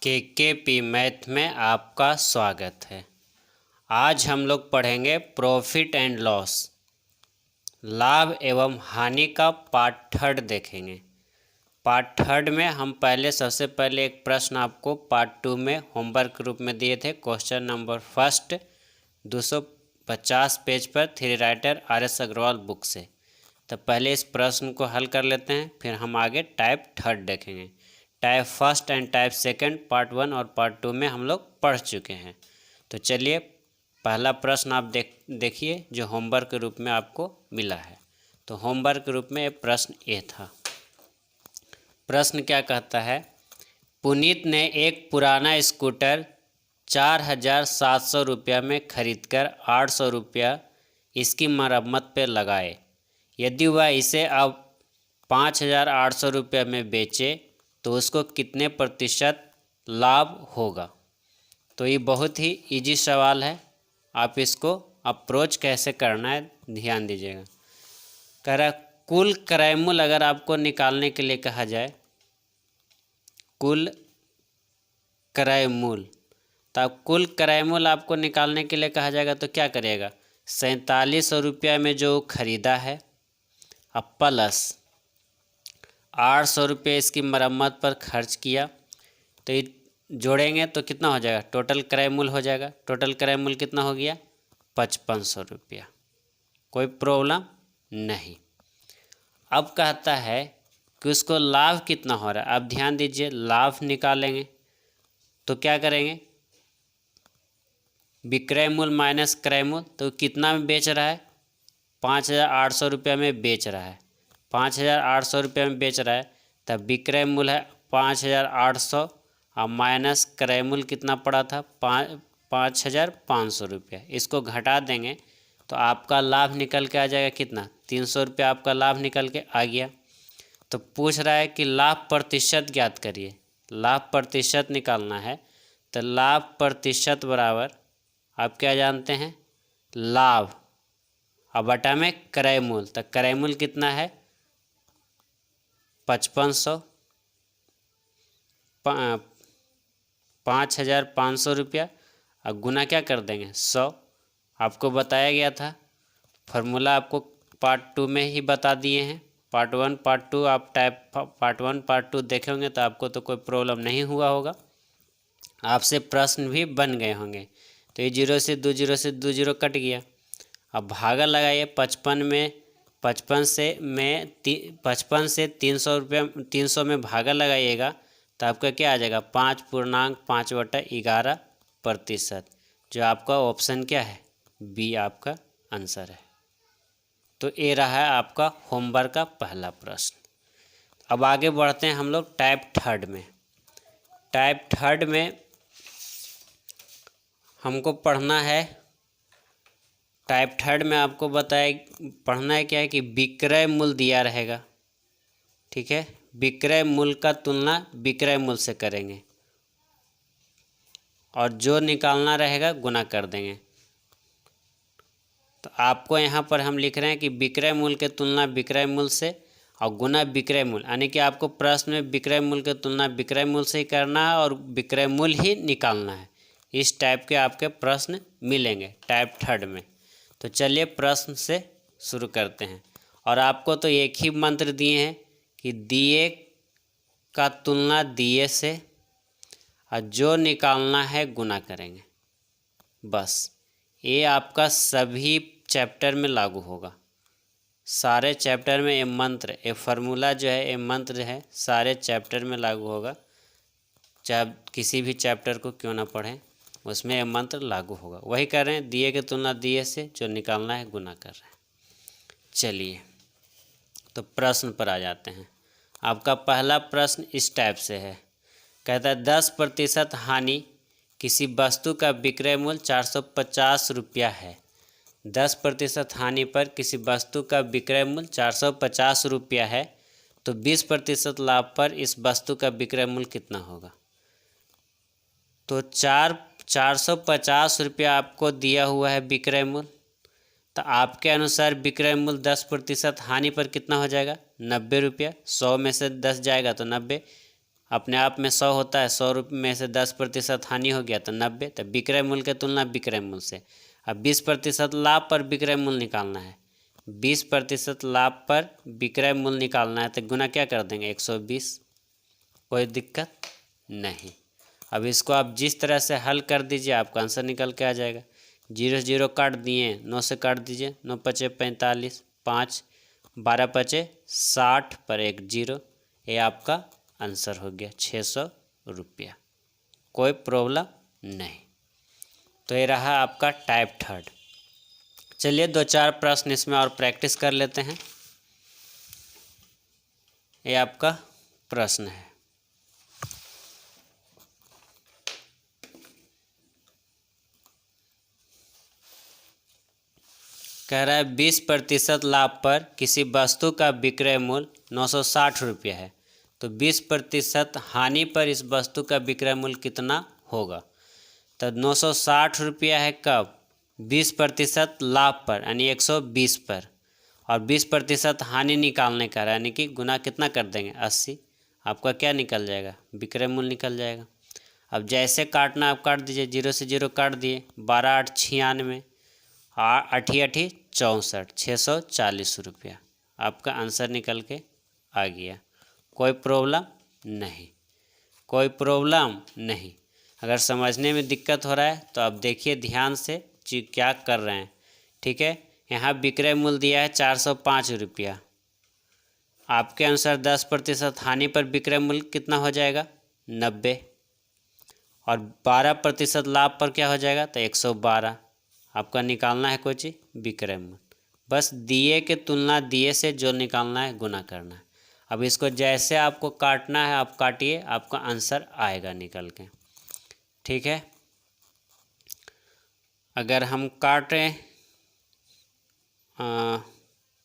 केकेपी math में आपका स्वागत है। आज हम लोग पढ़ेंगे प्रॉफिट एंड लॉस, लाभ एवं हानि का पार्ट थर्ड देखेंगे। पार्ट थर्ड में हम सबसे पहले एक प्रश्न आपको पार्ट टू में होमवर्क रूप में दिए थे। क्वेश्चन नंबर फर्स्ट 250 पेज पर three writer RS Agarwal book से। तो पहले इस प्रश्न को हल कर लेते हैं, फिर हम आगे टाइप थर्ड देखेंगे। Type first and type second part one और पार्ट टू में हम लोग पढ़ चुके हैं। तो चलिए पहला प्रश्न आप देखिए जो होमवर्क के रूप में आपको मिला है। तो होमवर्क के रूप में ये प्रश्न ये था। प्रश्न क्या कहता है, पुनीत ने एक पुराना स्कूटर 4,700 रुपया में खरीदकर 800 रुपया इसकी मरम्मत पर लगाए। यदि वह इसे अब 5,800 रुपया में बेचे तो उसको कितने प्रतिशत लाभ होगा। तो ये बहुत ही इजी सवाल है, आप इसको अप्रोच कैसे करना है ध्यान दीजिएगा। कह रहा कुल क्रय मूल्य अगर आपको निकालने के लिए कहा जाए, कुल क्रय मूल्य, तो आप कुल क्रय मूल्य आपको निकालने के लिए कहा जाएगा तो क्या करिएगा, 4700 रुपया में जो खरीदा है अब प्लस 800 रुपये इसकी मरम्मत पर खर्च किया, तो ये जोड़ेंगे तो कितना हो जाएगा, टोटल क्रय मूल्य हो जाएगा। टोटल क्रय मूल्य कितना हो गया, 5500 रुपया। कोई प्रॉब्लम नहीं। अब कहता है कि उसको लाभ कितना हो रहा है। अब ध्यान दीजिए, लाभ निकालेंगे तो क्या करेंगे, विक्रय मूल्य माइनस क्रय मूल्य। तो कितना में बेच रहा है, 5,800 रुपया में बेच रहा है। 5,800 रुपये में बेच रहा है, तब विक्रय मूल्य है 5,800 और माइनस क्रय मूल्य कितना पड़ा था, 5,500 रुपया। इसको घटा देंगे तो आपका लाभ निकल के आ जाएगा कितना, 300 रुपया आपका लाभ निकल के आ गया। तो पूछ रहा है कि लाभ प्रतिशत ज्ञात करिए। लाभ प्रतिशत निकालना है तो लाभ प्रतिशत बराबर आप क्या जानते हैं, लाभ और बटा में क्रय मूल्य। तो क्रय मूल्य कितना है 5500, 5,500 रुपया और गुना क्या कर देंगे 100। आपको बताया गया था, फार्मूला आपको पार्ट टू में ही बता दिए हैं। पार्ट वन पार्ट टू आप पार्ट वन पार्ट टू देखे होंगे तो आपको तो कोई प्रॉब्लम नहीं हुआ होगा, आपसे प्रश्न भी बन गए होंगे। तो ये 0 से 2 0 से 2 0 कट गया। अब भागा लगाइए 55 से 300 रुपये, 300 में भागा लगाइएगा तो आपका क्या आ जाएगा, 5.5/11%, जो आपका ऑप्शन क्या है, बी आपका आंसर है। तो ये रहा है आपका होमवर्क का पहला प्रश्न। अब आगे बढ़ते हैं हम लोग टाइप थर्ड में। टाइप थर्ड में हमको पढ़ना है, टाइप थर्ड में आपको पढ़ना है क्या है कि विक्रय मूल्य दिया रहेगा, ठीक है। विक्रय मूल्य का तुलना विक्रय मूल्य से करेंगे और जो निकालना रहेगा गुना कर देंगे। तो आपको यहाँ पर हम लिख रहे हैं कि विक्रय मूल्य के तुलना विक्रय मूल्य से और गुना विक्रय मूल्य, यानी कि आपको प्रश्न में विक्रय मूल्य की तुलना विक्रय मूल्य से ही करना है और विक्रय मूल्य ही निकालना है। इस टाइप के आपके प्रश्न मिलेंगे टाइप थर्ड में। तो चलिए प्रश्न से शुरू करते हैं। और आपको तो एक ही मंत्र दिए हैं कि दिए का तुलना दिए से और जो निकालना है गुना करेंगे, बस। ये आपका सभी चैप्टर में लागू होगा, सारे चैप्टर में ये मंत्र, ये फार्मूला जो है, ये मंत्र है, सारे चैप्टर में लागू होगा। चाहे किसी भी चैप्टर को क्यों ना पढ़ें, उसमें ये मंत्र लागू होगा। वही कर रहे हैं, दिए की तुलना दिए से, जो निकालना है गुना कर रहे हैं। चलिए तो प्रश्न पर आ जाते हैं। आपका पहला प्रश्न इस टाइप से है, कहता है 10% हानि, किसी वस्तु का विक्रय मूल्य 450 रुपया है। 10% हानि पर किसी वस्तु का विक्रय मूल्य 450 रुपया है, तो 20% लाभ पर इस वस्तु का विक्रय मूल्य कितना होगा। तो 450 रुपया आपको दिया हुआ है विक्रय मूल्य, तो आपके अनुसार विक्रय मूल्य 10% हानि पर कितना हो जाएगा, 90 रुपया। 100 में से 10 जाएगा तो 90, अपने आप में 100 होता है, 100 रुपये में से 10% हानि हो गया तो 90, तो विक्रय मूल्य की तुलना विक्रय मूल्य से। अब 20% लाभ पर विक्रय मूल्य निकालना है, 20% लाभ पर विक्रय मूल्य निकालना है तो गुना क्या कर देंगे 120, कोई दिक्कत नहीं। अब इसको आप जिस तरह से हल कर दीजिए आपका आंसर निकल के आ जाएगा। 0 0 काट दिए, 9 से काट दीजिए, 9 पचे 45, 5 12 पचे 60 पर 1 0, ये आपका आंसर हो गया 600 रुपया, कोई प्रॉब्लम नहीं। तो ये रहा आपका टाइप थर्ड। चलिए 2-4 प्रश्न इसमें और प्रैक्टिस कर लेते हैं। ये आपका प्रश्न है, कह रहा है 20% लाभ पर किसी वस्तु का विक्रय मूल्य 960 रुपया है, तो 20% हानि पर इस वस्तु का विक्रय मूल्य कितना होगा। तो 960 रुपया है कब, 20% लाभ पर यानी 120 पर, और 20% हानि निकालने का यानी कि गुना कितना कर देंगे 80, आपका क्या निकल जाएगा विक्रय मूल्य निकल जाएगा। अब जैसे काटना आप काट दीजिए, 0 से 0 काट दिए, 12 8 96, 8 8 64, 640 रुपया, आपका आंसर निकल के आ गया। कोई प्रॉब्लम नहीं, कोई प्रॉब्लम नहीं। अगर समझने में दिक्कत हो रहा है तो आप देखिए ध्यान से क्या कर रहे हैं, ठीक है। यहाँ विक्रय मूल्य दिया है 405 रुपया, आपके अनुसार 10% हानि पर विक्रय मूल्य कितना हो जाएगा 90, और 12% लाभ पर क्या हो जाएगा तो 112, आपका निकालना है कोई चीज़ विक्रय मूल्य। बस दिए के तुलना दिए से जो निकालना है गुना करना है। अब इसको जैसे आपको काटना है आप काटिए, आपका आंसर आएगा निकल के, ठीक है। अगर हम काटें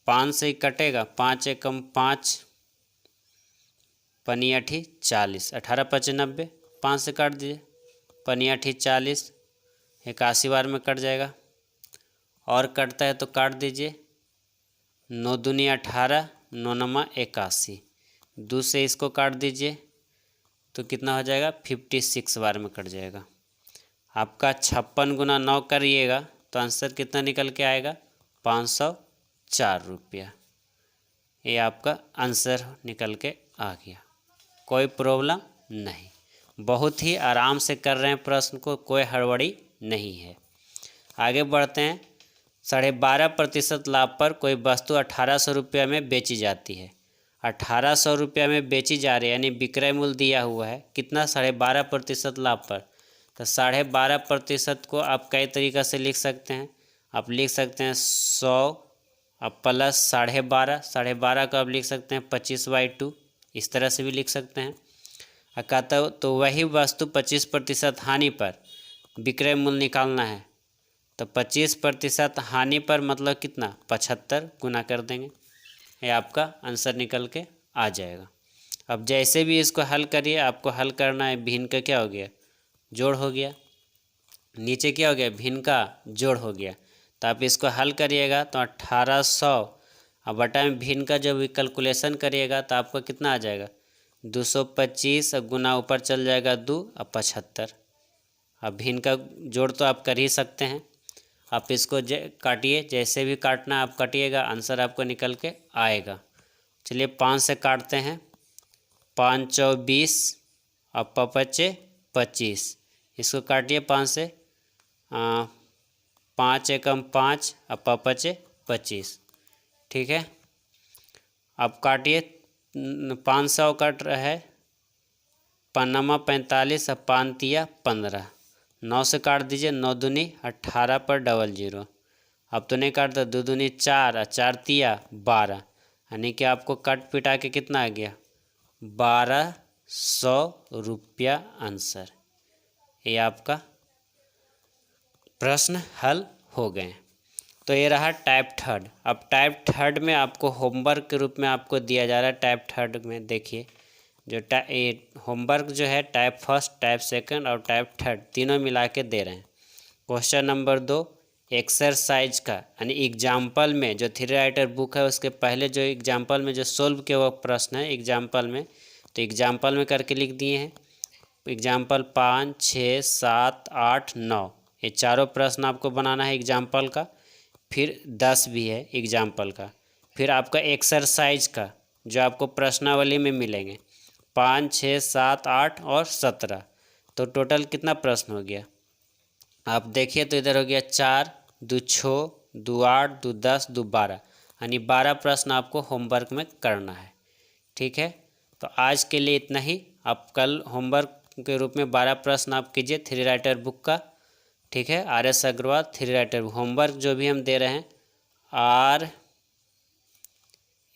5 से ही कटेगा, 5 एकम 5, पनी 8 40, 18 पचे 90, 5 से काट दीजिए, पनी 8 40, 81 बार में कट जाएगा। और कटता है तो काट दीजिए, 9 दूनी 18, 9 नमा 81, 2 से इसको काट दीजिए तो कितना हो जाएगा 56 बार में कट जाएगा। आपका 56 गुना 9 करिएगा तो आंसर कितना निकल के आएगा 504 रुपया, ये आपका आंसर निकल के आ गया। कोई प्रॉब्लम नहीं, बहुत ही आराम से कर रहे हैं प्रश्न को, कोई हड़बड़ी नहीं है। आगे बढ़ते हैं। 12.5% लाभ पर कोई वस्तु 1800 रुपये में बेची जाती है, 1800 रुपये में बेची जा रही है यानी विक्रय मूल्य दिया हुआ है कितना 12.5% लाभ पर। तो 12.5% को आप कई तरीक़ा से लिख सकते हैं। आप लिख सकते हैं 100 अब प्लस 12.5, 12.5 को आप लिख सकते हैं 25/2, इस तरह से भी लिख सकते हैं। कहता तो वही वस्तु 25% हानि पर विक्रय मूल्य निकालना है, तो 25% हानि पर मतलब कितना 75 गुना कर देंगे, ये आपका आंसर निकल के आ जाएगा। अब जैसे भी इसको हल करिए, आपको हल करना है भिन्न का क्या हो गया जोड़ हो गया, नीचे क्या हो गया भिन्न का जोड़ हो गया। तो आप इसको हल करिएगा तो 1800 अब बटा में भिन्न का जब कैलकुलेशन करिएगा तो आपको कितना आ जाएगा 225, अब गुना ऊपर चल जाएगा 2 अब 75। अब भिन्न का जोड़ तो आप कर ही सकते हैं। आप इसको काटिए, जैसे भी काटना आप काटिएगा, आंसर आपको निकल के आएगा। चलिए 5 से काटते हैं, 5 चौ 20 अब 25, इसको काटिए 5 से, 5 एकम 5 अब 25, ठीक है। अब काटिए 500 कट रहा है, 5 45 अब 5 तिया 15, 9 से काट दीजिए, 9 दूनी 18 पर 00, अब तो नहीं काटता, 2 दूनी 4 और 4 तिया 12, यानी कि आपको कट पिटा के कितना आ गया 1200 रुपया आंसर। ये आपका प्रश्न हल हो गए। तो ये रहा टाइप थर्ड। अब टाइप थर्ड में आपको होमवर्क के रूप में आपको दिया जा रहा है। टाइप थर्ड में देखिए जो होमवर्क जो है टाइप फर्स्ट, टाइप सेकंड और टाइप थर्ड तीनों मिला के दे रहे हैं। क्वेश्चन नंबर 2 एक्सरसाइज का यानी एग्जाम्पल में जो थ्री राइटर बुक है उसके पहले जो एग्जाम्पल में जो सोल्व किया हुआ प्रश्न है, एग्जाम्पल में तो एग्जाम्पल में करके लिख दिए हैं। एग्जाम्पल 5, 6, 7, 8, 9 ये चारों प्रश्न आपको बनाना है एग्जाम्पल का। फिर 10 भी है एग्जाम्पल का। फिर आपका एक्सरसाइज का जो आपको प्रश्नावली में मिलेंगे 5, 6, 7, 8 और 17। तो टोटल कितना प्रश्न हो गया आप देखिए तो इधर हो गया 4, 2 6, 2 8, 2 10, 2 12 यानी 12 प्रश्न आपको होमवर्क में करना है। ठीक है, तो आज के लिए इतना ही। आप कल होमवर्क के रूप में 12 प्रश्न आप कीजिए थ्री राइटर बुक का। ठीक है, RS Agarwal three writer homework जो भी हम दे रहे हैं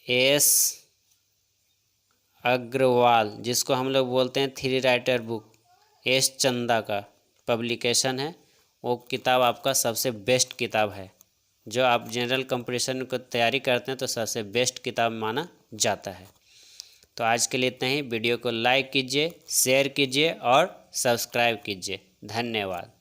RS अग्रवाल जिसको हम लोग बोलते हैं थ्री राइटर बुक, एस चंदा का पब्लिकेशन है। वो किताब आपका सबसे बेस्ट किताब है। जो आप जनरल कंपटीशन को तैयारी करते हैं तो सबसे बेस्ट किताब माना जाता है। तो आज के लिए इतना ही। वीडियो को लाइक कीजिए, शेयर कीजिए और सब्सक्राइब कीजिए। धन्यवाद।